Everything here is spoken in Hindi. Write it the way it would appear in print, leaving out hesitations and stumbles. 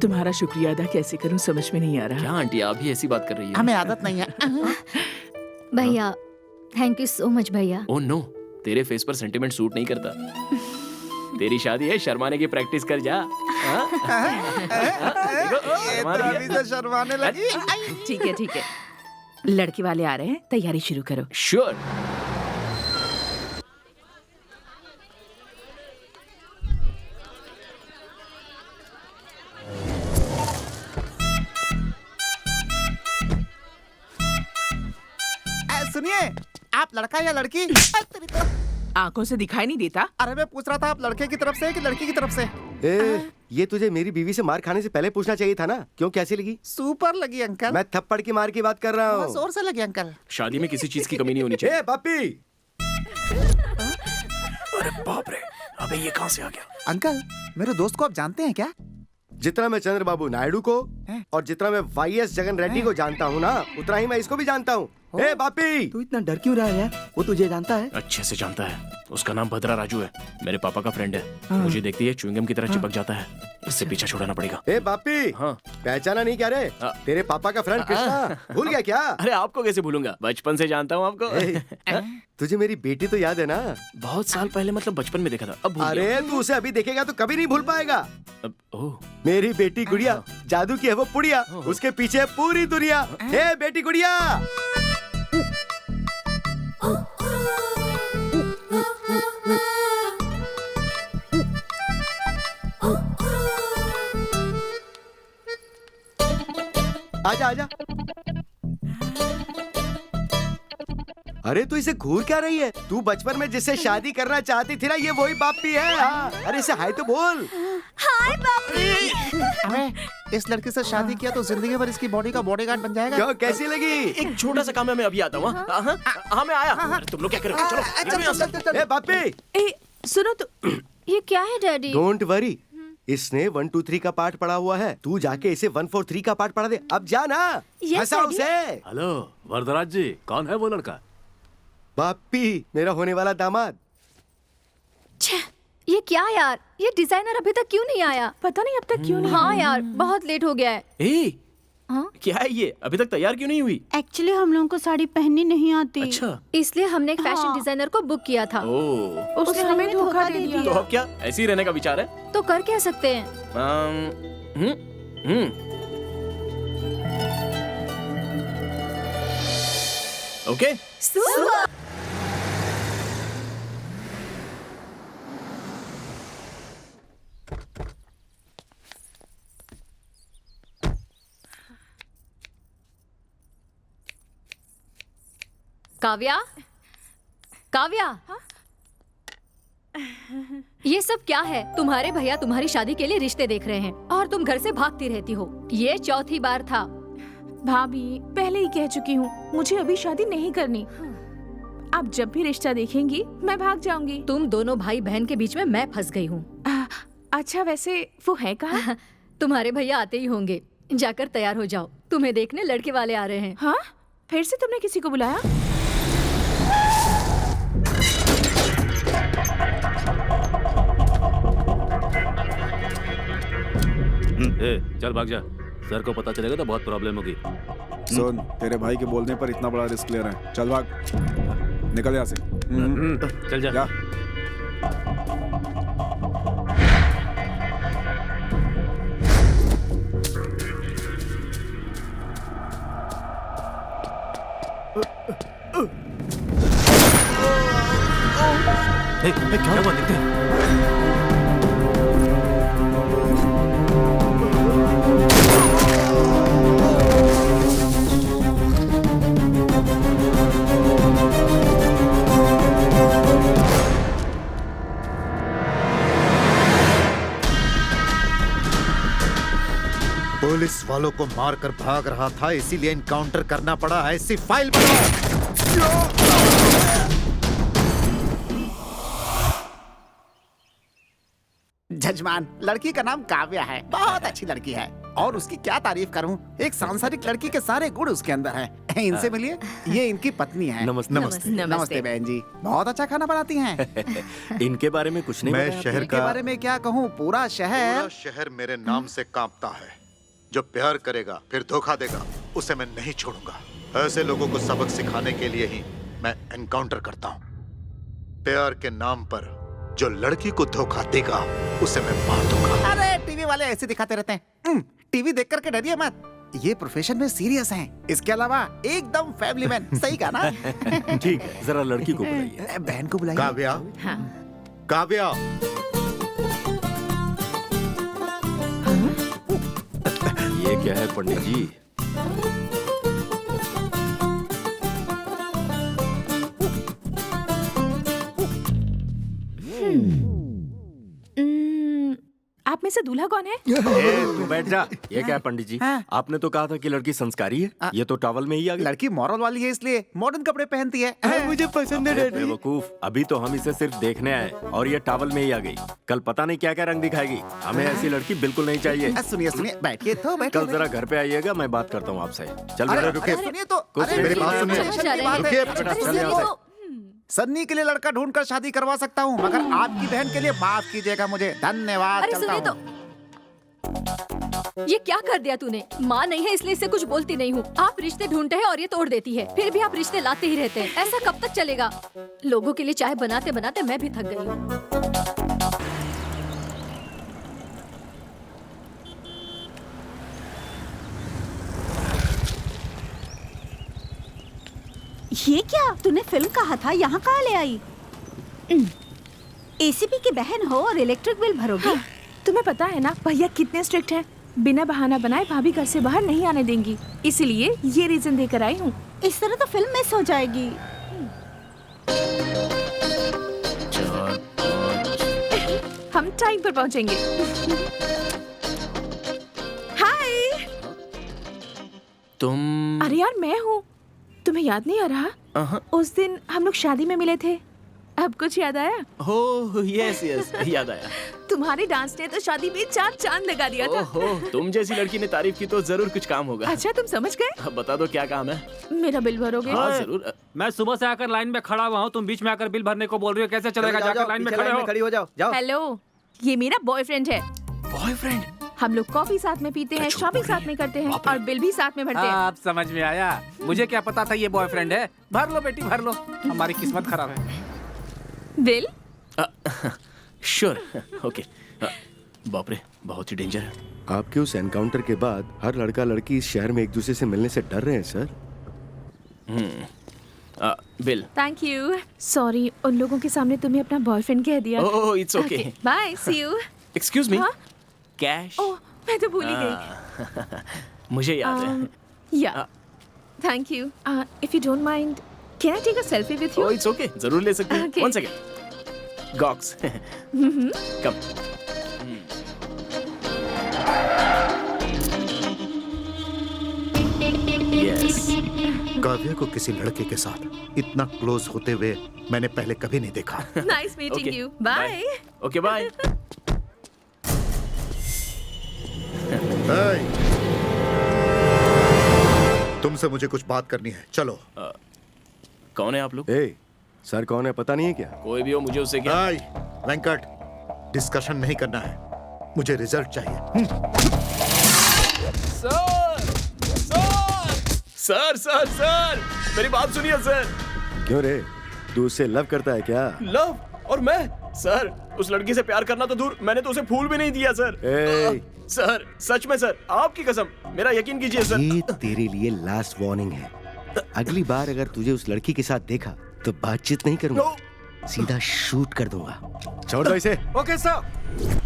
तुम्हारा शुक्रिया अदा कैसे करूं समझ में नहीं आ रहा। क्या आंटी आप भी ऐसी बात कर रही है? हमें आदत नहीं है। भैया थैंक यू सो मच भैया। ओह नो, तेरे फेस पर सेंटिमेंट सूट नहीं करता। तेरी शादी है, शर्माने की प्रैक्टिस कर जा। अभी तो शर्माने लगी। ठीक है लड़के वाले आ रहे हैं, तैयारी शुरू करो। श्योर। सुनिए, आप लड़का या लड़की? आंखों से दिखाई नहीं देता? अरे मैं पूछ रहा था आप लड़के की तरफ से कि लड़की की तरफ से? ये तुझे मेरी बीवी से मार खाने से पहले पूछना चाहिए था ना। क्यों, कैसी लगी? सुपर लगी अंकल। मैं थप्पड़ की मार की बात कर रहा हूँ। जोर से लगी अंकल। शादी में किसी चीज की कमी नहीं होनी चाहिए। बापी! अरे बाप रे, अबे ये कहाँ से आ गया? अंकल, मेरे दोस्त को आप जानते हैं क्या? जितना मैं चंद्रबाबू नायडू को और जितना मैं वाईएस जगन रेड्डी को जानता हूँ ना, उतना ही मैं इसको भी जानता हूँ। ए बापी! तू इतना डर क्यों रहा है यार? वो तुझे जानता है? अच्छे से जानता है। उसका नाम भद्रा राजू है, मेरे पापा का फ्रेंड है। मुझे देखते ही च्युइंगम की तरह चिपक जाता है। इससे पीछा छुड़ाना पड़ेगा। ए बापी! हाँ। पहचाना नहीं क्या रे? तेरे पापा का फ्रेंड कृष्णा, भूल गया क्या? अरे आपको कैसे भूलूंगा, बचपन से जानता हूँ आपको। तुझे मेरी बेटी तो याद है ना? बहुत साल पहले, मतलब बचपन में देखा था, अब भूल गया। अरे तू उसे अभी देखेगा तो कभी नहीं भूल पाएगा। ओह, मेरी बेटी गुड़िया, जादू की है वो पुड़िया, उसके पीछे है पूरी दुनिया। हे बेटी गुड़िया! आजा आजा। अरे तू इसे घूर क्या रही है? तू बचपन में जिससे शादी करना चाहती थी ना, ये वही बापी है। हाँ। अरे इसे हाय तो बोल। हाय बापी। अबे इस लड़की से शादी किया तो जिंदगी भर इसकी बॉडी का बॉडीगार्ड बन जाएगा। क्यों, कैसी लगी? एक छोटा सा काम है, मैं अभी आता हूँ। हाँ मैं आया। अरे तुम लोग क्या कर रहे हो? चलो। ए बापी! ए सुनो तो, ये क्या है डैडी? डोंट वरी, इसने 1 2 3 का पाठ पढ़ा हुआ है। तू जाके इसे 1 4 3 का पाठ पढ़ा दे। अब जा ना, हंसा उसे। हेलो वरदराज जी, कौन है वो लड़का? बापी, मेरा होने वाला दामाद। छे, ये क्या यार? ये डिजाइनर अभी तक क्यों नहीं आया? पता नहीं अब तक क्यों नहीं। हाँ यार, बहुत लेट हो गया है। ए, हाँ? क्या है ये? अभी तक तैयार क्यों नहीं हुई? एक्चुअली हम लोगों को साड़ी पहननी नहीं आती। अच्छा। इसलिए हमने एक फैशन डिजाइनर को बुक किया था। ओह, उसने हमें धोखा दे तो दिया। अब क्या ऐसे ही रहने का विचार है? तो कर क्या सकते हैं? ओके। काव्या, काव्या, ये सब क्या है? तुम्हारे भैया तुम्हारी शादी के लिए रिश्ते देख रहे हैं और तुम घर से भागती रहती हो। ये चौथी बार था। भाभी पहले ही कह चुकी हूँ, मुझे अभी शादी नहीं करनी। आप जब भी रिश्ता देखेंगी मैं भाग जाऊंगी। तुम दोनों भाई बहन के बीच में मैं फंस गई हूँ। अच्छा वैसे वो है कहाँ? तुम्हारे भैया आते ही होंगे, जाकर तैयार हो जाओ, तुम्हें देखने लड़के वाले आ रहे हैं। हाँ, फिर से तुमने किसी को बुलाया? ए, चल भाग जा, सर को पता चलेगा तो बहुत प्रॉब्लम होगी। सुन, तेरे भाई के बोलने पर इतना बड़ा रिस्क ले रहे हैं। चल भाग, निकल यहाँ से। चल जा। क्या हुआ? देखते हैं। पुलिस वालों को मारकर भाग रहा था, इसीलिए इनकाउंटर करना पड़ा। ऐसी फाइल बनाओ। जजमान, लड़की का नाम काव्या है, बहुत अच्छी लड़की है। और उसकी क्या तारीफ करूं? एक सांसारिक लड़की के सारे गुण उसके अंदर हैं। इनसे मिलिए, ये इनकी पत्नी है। नमस्ते। नमस्ते। नमस्ते बहन जी, बहुत अच्छा खाना बनाती हैं। इनके बारे में कुछ नहीं मैं बताया शहर इनके का बारे में क्या कहूँ, पूरा शहर मेरे नाम से कांपता है। जो प्यार करेगा फिर धोखा देगा, उसे मैं नहीं छोड़ूंगा। ऐसे लोगों को सबक सिखाने के लिए ही मैं एनकाउंटर करता हूँ। प्यार के नाम पर जो लड़की को धोखा देगा उसे मैं मार दूंगा। अरे टीवी वाले ऐसे दिखाते रहते हैं। टीवी देख करके डरिए मत, ये प्रोफेशन में सीरियस हैं। इसके अलावा एकदम फैमिली मैन। सही कहा ना? ठीक है, जरा लड़की को बुलाइए। बहन को बुलाइए। काव्या, हाँ। काव्या, ये क्या है पंडित जी? आप में से दूल्हा कौन है? तू बैठ जा। ये क्या है पंडित जी? हाँ। आपने तो कहा था कि लड़की संस्कारी है। ये तो टॉवल में ही आ गई। लड़की मॉरल वाली है, इसलिए मॉडर्न कपड़े पहनती है। मुझे पसंद है डैडी। बेवकूफ, अभी तो हम इसे सिर्फ देखने आए और ये टॉवल में ही आ गई। कल पता नहीं क्या क्या रंग दिखाएगी। हमें ऐसी लड़की बिल्कुल नहीं चाहिए। सुनिए सुनिए, बैठिए तो बैठिए। कल जरा घर पे आइएगा, मैं बात करता हूँ आपसे। चल अरे बेटा, रुकिए, सुनिए तो। कुछ अरे मेरी बात ये सुनिए। टेंशन की बात है। रुकिए, बेटा, अरे चल सुनिए यहाँ से। तो। सन्नी के लिए लड़का ढूंढकर शादी करवा सकता हूँ, मगर आपकी बहन के लिए माफ कीजिएगा मुझे। धन्यवाद। अरे चलता सुनिए हूँ। तो। ये क्या कर दिया तूने? माँ नहीं है इसलिए इसे कुछ बोलती नहीं हूँ। आप रिश्ते ढूंढते हैं और ये तोड़ देती है। फिर भी आप रिश्ते लाते ही रहते हैं। ऐसा कब तक चलेगा? लोगों के लिए चाय बनाते बनाते मैं भी थक गई हूँ। ये क्या? तूने फिल्म कहा था, यहाँ कहाँ ले आई? एसीपी की बहन हो और इलेक्ट्रिक बिल भरोगी? हाँ, तुम्हें पता है ना भैया कितने स्ट्रिक्ट हैं। बिना बहाना बनाए भाभी घर से बाहर नहीं आने देंगी, इसलिए ये रीजन देकर आई हूँ। इस तरह तो फिल्म मिस हो जाएगी। हम टाइम पर पहुँचेंगे। हाय। तुम अरे यार मैं हूँ, तुम्हें याद नहीं आ रहा? उस दिन हम लोग शादी में मिले थे। अब कुछ याद आया? हो यस यस याद आया। तुम्हारे डांस ने तो शादी में 4 चांद लगा दिया था। ओहो, तुम जैसी लड़की ने तारीफ की तो जरूर कुछ काम होगा। अच्छा तुम समझ गए? अब बता दो क्या काम है। मेरा बिल भरोगे? हाँ जरूर। मैं सुबह से आकर लाइन में खड़ा हुआ हूँ, तुम बीच में आकर बिल भरने को बोल रही हो। कैसे चलेगा? जाकर लाइन में खड़े हो। खड़ी हो जाओ, जाओ। हेलो, ये मेरा बॉयफ्रेंड है। बॉयफ्रेंड? हम लोग कॉफी साथ में पीते हैं, शॉपिंग साथ में करते हैं और बिल भी साथ में भरते हैं। आप समझ में आया। मुझे क्या पता था ये बॉयफ्रेंड है। भर लो बेटी, भर लो। हमारी किस्मत खराब है। बिल? Sure, okay. बाप रे, बहुत ही डेंजर है। आपके उस एनकाउंटर के बाद हर लड़का लड़की इस शहर में एक दूसरे से मिलने से डर रहे हैं sir. Bill. Thank you. Sorry, उन लोगों के सामने तुम्हें अपना बॉयफ्रेंड कह दिया। Oh it's okay. Bye, see you. Excuse me, हाँ? कैश? ओह, मैं तो भूल ही गई। मुझे याद है। या thank you. If you don't mind, can I take a selfie with you? Oh it's okay, जरूर ले सकते हैं। Okay. One second. गॉक्स। कम। यस। काव्या को किसी लड़के के साथ इतना क्लोज होते हुए मैंने पहले कभी नहीं देखा। Nice meeting you. Bye. Okay bye. तुमसे मुझे कुछ बात करनी है, चलो। कौन है आप लोग? ए, सर कौन है पता नहीं है क्या? कोई भी हो, मुझे उससे क्या? हाय वेंकट, डिस्कशन नहीं करना है, मुझे रिजल्ट चाहिए। सर सर सर, मेरी बात सुनिए सर। क्यों रे, तू उससे लव करता है क्या? लव? और मैं? सर, उस लड़की से प्यार करना तो दूर, मैंने तो उसे फूल भी नहीं दिया सर। ए, सर सच में सर, आपकी कसम, मेरा यकीन कीजिए सर। ये तेरे लिए लास्ट वार्निंग है। अगली बार अगर तुझे उस लड़की के साथ देखा तो बातचीत नहीं करूंगा, सीधा शूट कर दूंगा। छोड़ दो इसे। Okay sir.